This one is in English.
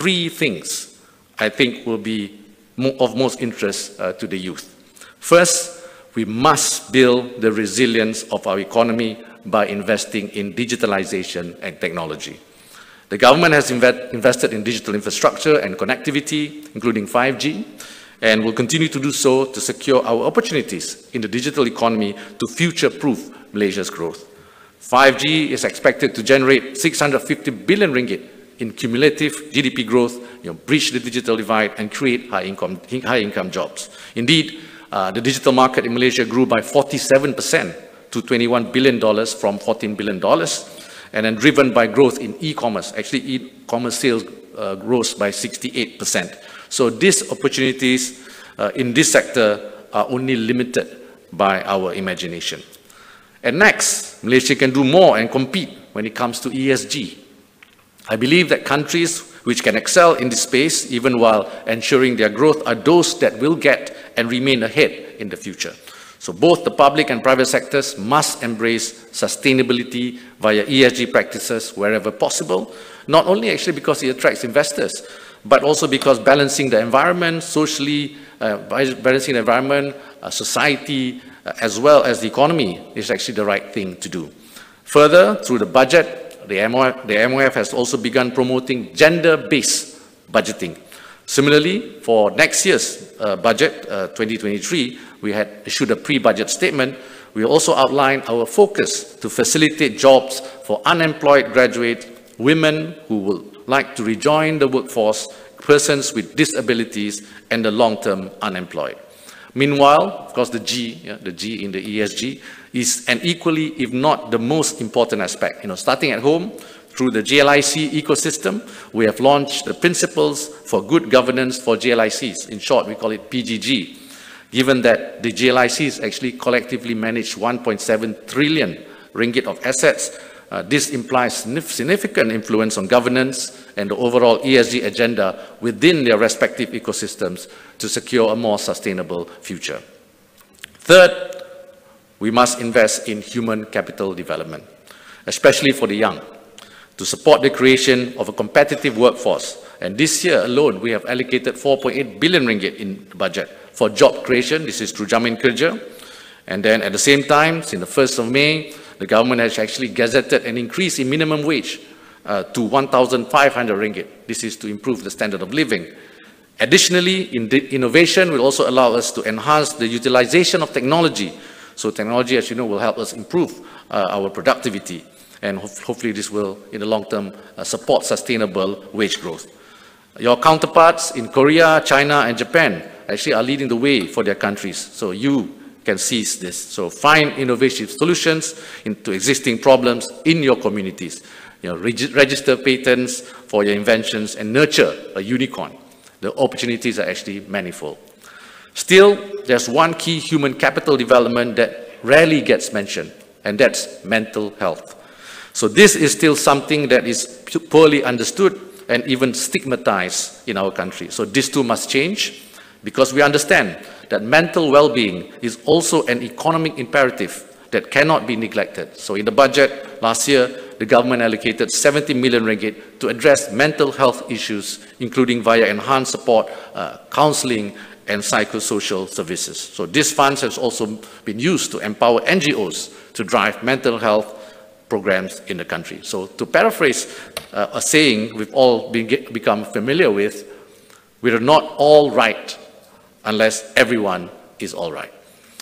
three things I think will be of most interest to the youth. First, we must build the resilience of our economy by investing in digitalization and technology. The government has invested in digital infrastructure and connectivity, including 5G, and will continue to do so to secure our opportunities in the digital economy to future-proof Malaysia's growth. 5G is expected to generate 650 billion ringgit in cumulative GDP growth, bridge the digital divide, and create high-income jobs. Indeed, the digital market in Malaysia grew by 47% to $21 billion from $14 billion, and then driven by growth in e-commerce. Actually, e-commerce sales rose by 68%. So these opportunities in this sector are only limited by our imagination. And next, Malaysia can do more and compete when it comes to ESG. I believe that countries which can excel in this space, even while ensuring their growth, are those that will get and remain ahead in the future. So both the public and private sectors must embrace sustainability via ESG practices wherever possible, not only actually because it attracts investors, but also because balancing the environment socially, balancing the environment, society, as well as the economy is actually the right thing to do. Further, through the budget, the MOF has also begun promoting gender-based budgeting. Similarly, for next year's budget, 2023, we had issued a pre-budget statement. We also outlined our focus to facilitate jobs for unemployed graduates, women who would like to rejoin the workforce, persons with disabilities, and the long-term unemployed. Meanwhile, of course, the G in the ESG is an equally, if not the most important aspect. Starting at home, through the GLIC ecosystem, we have launched the Principles for Good Governance for GLICs. In short, we call it PGG. Given that the GLICs actually collectively manage 1.7 trillion ringgit of assets, this implies significant influence on governance and the overall ESG agenda within their respective ecosystems to secure a more sustainable future. Third, we must invest in human capital development, especially for the young, to support the creation of a competitive workforce. And this year alone, we have allocated 4.8 billion ringgit in the budget for job creation. This is through Jamin Kerja. And then at the same time, since the 1st of May, the government has actually gazetted an increase in minimum wage to 1,500 ringgit. This is to improve the standard of living. Additionally, innovation will also allow us to enhance the utilization of technology. So technology, as you know, will help us improve our productivity. And hopefully this will, in the long term, support sustainable wage growth. Your counterparts in Korea, China, and Japan actually are leading the way for their countries. So you can seize this. So find innovative solutions into existing problems in your communities. Register patents for your inventions and nurture a unicorn. The opportunities are actually manifold. Still, there's one key human capital development that rarely gets mentioned, and that's mental health. So this is still something that is poorly understood and even stigmatized in our country. So this too must change, because we understand that mental well-being is also an economic imperative that cannot be neglected. So in the budget last year, the government allocated 70 million ringgit to address mental health issues, including via enhanced support, counseling, and psychosocial services. So these funds have also been used to empower NGOs to drive mental health programs in the country. So to paraphrase a saying we've all become familiar with, we are not all right unless everyone is all right.